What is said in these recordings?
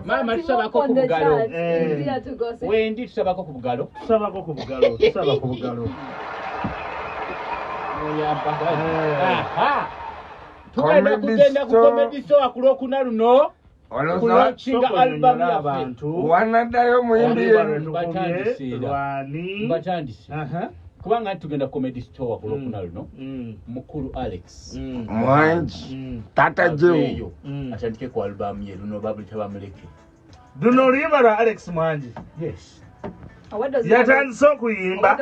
Mama tusabako ku bugalo. Wendi tusabako ku bugalo. Tusabako ku bugalo. Tugenda kugenda ku comedy show akulokuna luno. Kulochinga album y'abantu. Wanadayo muyimbire Mbatandisi. Kubanga tugenda comedy store akulokuna luno. Mukuru Alex. Mwanji. Tata Jew. Atandike ku album ye luno babulita bamuleke. Duno Rivera Alex Mwanji. Yes. Yatandise okuyimba.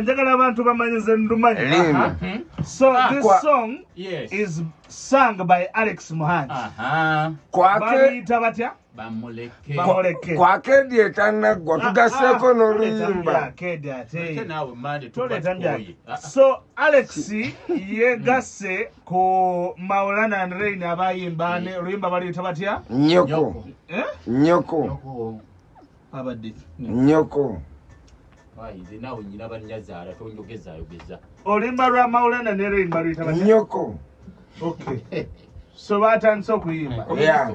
Njagala abantu bamanyize ndumanya. So this song is sung by Alex Mwanji. Bamuyita batya? Bamuleke. Kwa kedi etana gwa tugaseko n'oluyimba. So Alex yegase ku Maulana and Rain abayimba ne oluyimba baluyita batya? Nyoko. Nyoko. Abadde. Nyoko. Ize nawe nyina banyazaala tonjogeza. Oluyimba lwa Maulana ne Rain baluyita batya? Nyoko. Okay. So batandise okuyimba.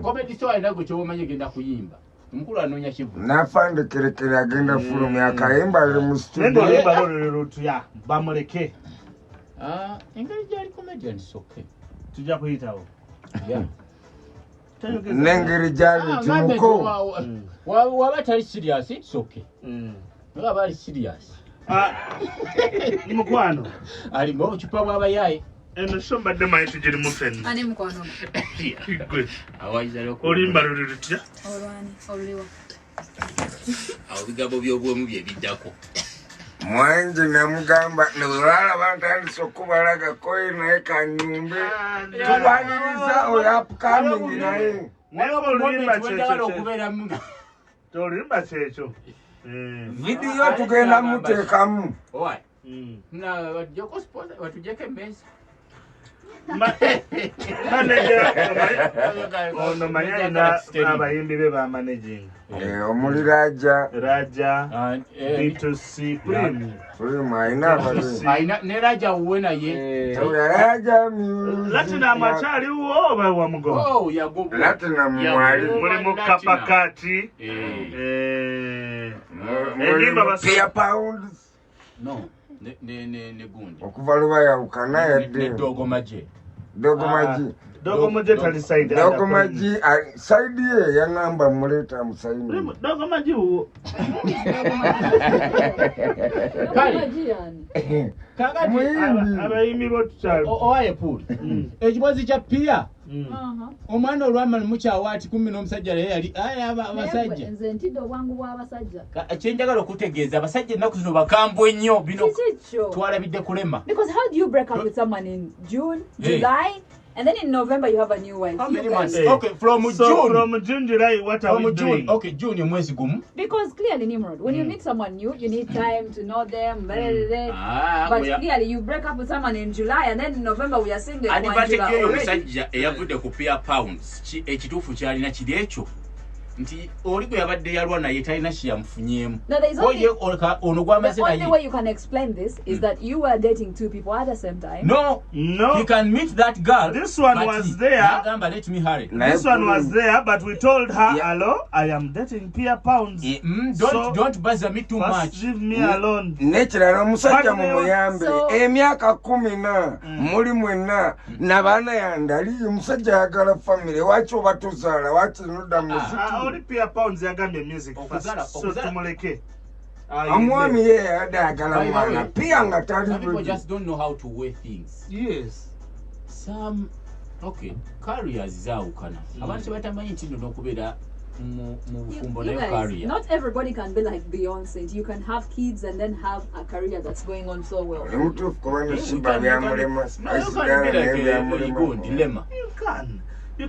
Comedy show alina gwe kyomanye genda kuyimba. Mukulu anonya kivu. Nafande kerekere agenda fulum yakayimba ali mu studio. Nendo yimba lutu ya bamuleke. Engeri gyali comedian soke. Tujja kuyitawo. Yeah. Nengeri gyali timuko. Waba tali serious soke. Waba ali serious. Mukwano. Ali mu chupa bw'abayaye. Eno somba de mai tujiri mufen. Ani mukwano. Good. Awaiza loko. Olimba lulutya? Olwani, oliwa. Awigabo byobwomu bye biddako. Mwanji namugamba nebwala bantandise okubalaga koyi naye kanyumbe. Tubaliriza oyo upcoming naye. Naye olimba kyekyo. Tolimba kyekyo. Video tugenda muteekamu. Oi. Na joko sponsor watujeke mesa. Ono manyina abayimbi be ba managing. Omuli Raja B2C Aina ne Raja uwena ye. Raja Latinum achali uwo oba wa mugo. Oh yago. Latinum mwali muri mukapakati. Elimba basi pounds. No. Ne gundi. Okuva lubaya ukana yadde. Dogomaji tali side. Dogomaji side ye yanamba muleta musaini. Dogomaji uwo. Dogomaji yani. Kagati abayimi botuchali. Owaye puli. Ekibozi kya pia. Omwana olwamala mukyawa ati 10 n'omusajja yali abasajja. Nze ntido bwangu bw'abasajja. Kyenjagala okutegeeza abasajja ennaku zino bakambwe nnyo bino twalabidde kulema. Because how do you break up with someone in June, July, and then in November you have a new wife? How many months? Okay, from June, July, what are we doing? Okay, June mwezi gumu. Because clearly, Nimrod, when you meet someone new, you need time to know them. But clearly, you break up with someone in July, and then in November we are seeing the musajja eyavudde ku pia pounds ekituufu kyalina kiri ekyo nti oli gwe yabadde yalwa naye talina kiyamfunyemu No, there's only, ono gwamaze the only naye way you can explain this is that you were dating two people at the same time. no he can meet that girl. This one was there. Nagamba, let me hurry. This one was there, but we told her, hello, I am dating Pia Pounds. Don't bother me too much. Leave me alone. Nekirala omusajja mu muyambe emyaka 10 muli mwenna n'abaana yandali omusajja yagala family waki obatuzaala waki nodda muziki oli Pia Pounds yagambye music first so tumuleke amwami ye yagala mwana Pia nga tali people just don't know how to weigh things. Yes, some okay careers zaawukana abantu batamanyi nti nno okubeera Not everybody can be like Beyonce. You can have kids and then have a career that's going on so well. You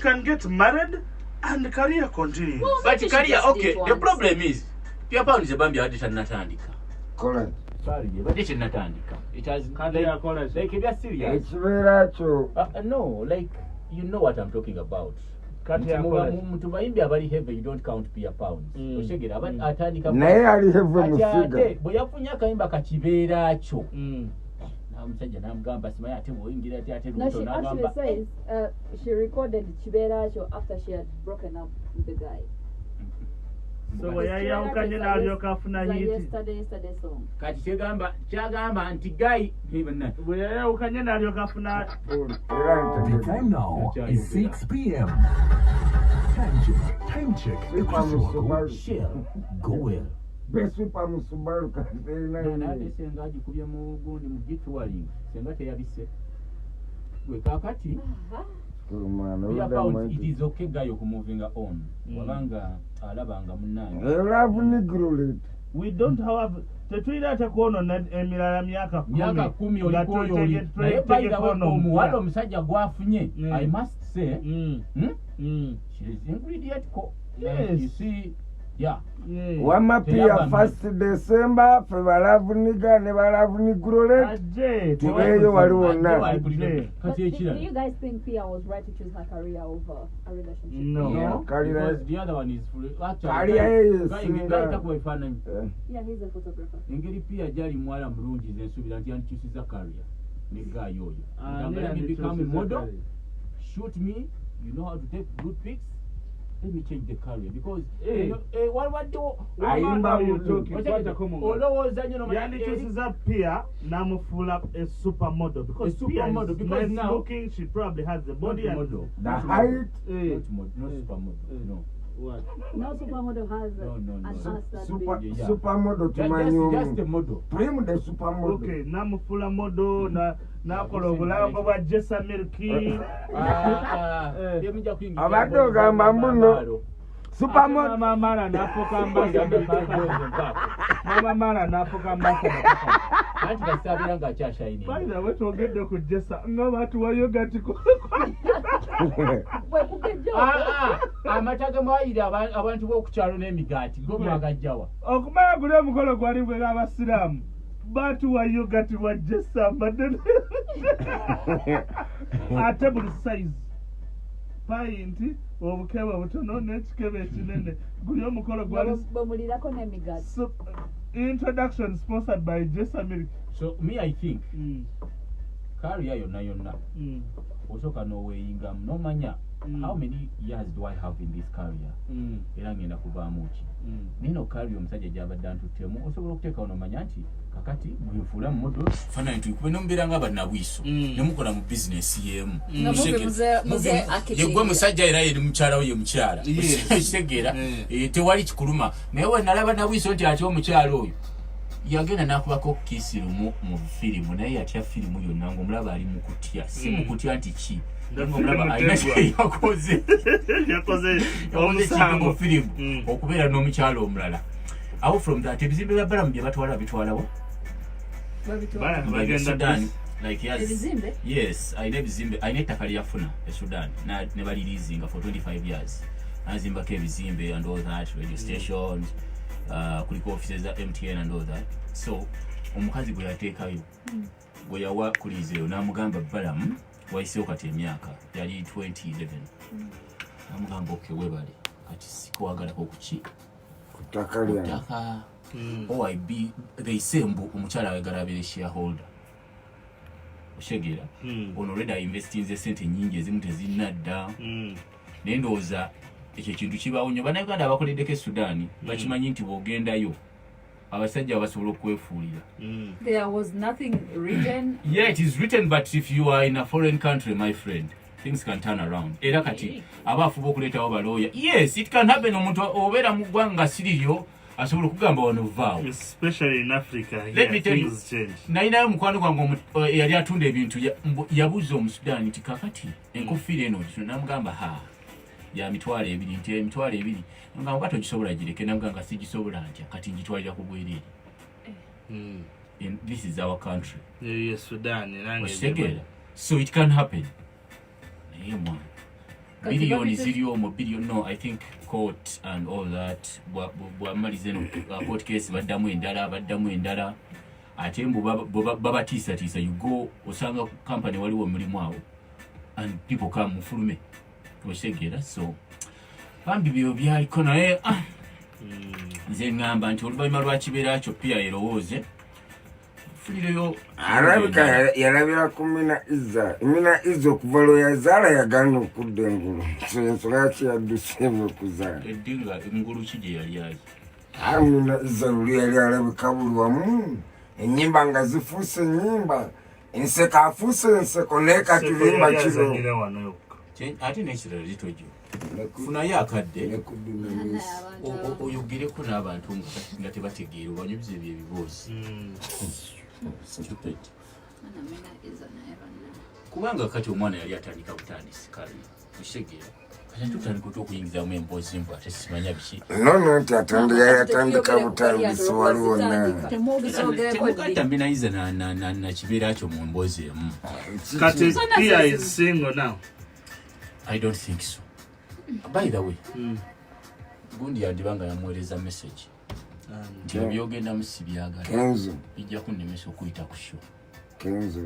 can get married and career continue. Well, but career, okay, the problem is Pia Pounds ebambi adi tanatandika. Correct. Sorry, but it's natandika. It has like if you're serious. No, like you know what I'm talking about. Mtu bayimbi abali heavy, you don't count Pia Pounds. Oshegera abali atandika. Naye ali heavy musiga. Bwe yafunya kayimba kakibeera kyo. Musajja namugamba simanyi ate bwoyingira ati ate luto nagamba. No, she actually says she recorded Kibeera kyo after she had broken up with the guy. So wayayawukanye n'alyoka afuna hit. Yesterday song. Kati kyagamba nti guy even wayayawukanye n'alyoka afuna. The time now is 6 p.m. Time check. Share. Go well. Besupa musubaru katerina nade senga agikubye mu gundi mu gitwaling senga teyabise gwe kakati it is okay guy moving on wabanga alabanga munange love nigrulate we don't have tetwira takono na emirala myaka 10 olikoyo naye omuwala omusajja gwafunye I must say she is ingredient yes you see. Yeah. Wama Pia 1st December fe balavu niga ne balavu nigrolete tubeyo waliona. But do you guys think Pia was right to choose her career over a relationship? No. Because the other one is career is yeah, he's a photographer. Engeri Pia jali mwala mrungi zensuubira nti antusiza career ne guy oyo. Let me become a model. Shoot me. You know how to take good pics. Let me change the career because what do I know you talking yani chooses Pia namufula a supermodel because Pia is now looking she probably has the body and the height not supermodel no what no supermodel has no supermodel to my new just the model prime the supermodel okay namufula model na kolobulanga bwa Jessa Milky abado gamba mbuno supermodel mama nafoka mbasa anti basabira nga kyashayini baina wetu ogedde ku Jessa ng'abantu wa yogurt ko amataga mwayira abantu b'okukyalo n'emigaati go mwagajjawa okumala guli omukolo gwali bwe abasiraamu batu wa yogurt wa Jessa badde ate buli size pint obukebe butono n'ekikebe ekinene guli omukolo gwali bamulirako n'emigaati. Introduction sponsored by Jessa Milk. So me I think career yonna osoka noweyinga nomanya how many years do I have in this career era ngenda kuvaamu ki nino career omusajja gyabadde antuttemu osobola okuteeka onomanya nti kakati bwefuula mu modo fana ntukube nombeera nga bannabwiso nemukola mu business yemu yegwe musajja era yeri mukyala we ye mukyala kitegeera tewali kikuluma naye we nalaba nabwiso nti ati omukyala oyo yagenda nakubako kisirumu mu firimu naye yatya firimu yonna ng'omulaba ali mu kutya si mu kutya nti ki ng'omulaba alina yakoze omusango firimu okubeera n'omukyala omulala awo from that ebizimbe bya balamu bye batwala bitwalawo Sudan like yes ayina ebizimbe ayina ettaka lyafuna e Sudan ne balirizinga for 25 years azimbako ebizimbe and all that radio stations kuliko offices za MTN and all that so omukazi gwe yateekayo gwe yawa kulizeyo n'amugamba balamu wayiseewo kati emyaka yali 2011 n'amugamba okay webale kati sikwagala ko kuki kutaka OIB they say mbu omukyala ayagala abeere shareholder oshegera ono already investing ze sente nyingi ezimu tezinnadda naye ndowooza ekyo kintu kibaawo nnyo bannayuganda abakoleddeko Sudan bakimanyi nti bw'ogendayo abasajja basobola okwefuulira. There was nothing written. Yeah, it is written, but if you are in a foreign country, my friend, things can turn around. Era kati abafuba okuleetawo balooya. Yes, it can happen. Omuntu obeera mu ggwanga siriyo asobola okugamba wano vaawo. Especially in Africa, let me tell you, nalinayo mukwano gwange yali atunda ebintu yabuuza Omusudaani nti kakati enkofiira eno namugamba ya mitwalo ebiri nti emitwalo ebiri nga oba togisobola gireke namuganga sigisobola ntya kati ngitwalira ku bwereere. This is our country. Yes, Sudan. So it can happen. Billion zero more billion. No, I think court and all that. Court case baddamu endala. Ate mbu baba tisa you go osanga company waliwo mulimu awo and people come mufulume. So bambi byo byaliko naye nze ngamba nti oluvannyuma lwa kibeera kyo pia erowooze fulireyo alabika yalabira ku Mina Izza okuva lwe yazaala yagaana okudda engulu ensonga yaki yadduseemu okuzaala eddinga engulu ki gye yali azi Mina Izza luli yali alabika buli wamu ennyimba nga zifuuse ennyimba enseko afuuse enseko naye katulimba kiro ate n'ekirala litojo funayo akadde oyogireko n'abantu nga tebategeera obanyubiza ebyo ebiboozi stupid kubanga kati omwana yali atandika butandisi kale okitegera kati tutandika okuyingizamu emboozi mbu ate simanya biki nono nti yatandika butandisi waliwo temugata Mina Izza na kibeera kyo mu mboozi emu. Kati Pia is single now. I don't think so. By the way, gundi yandibanga yamuweereza message nti ebyogenda mu si byagala Kenzo bijja kunnemesa okuyita ku show. Kenzo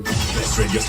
Best radio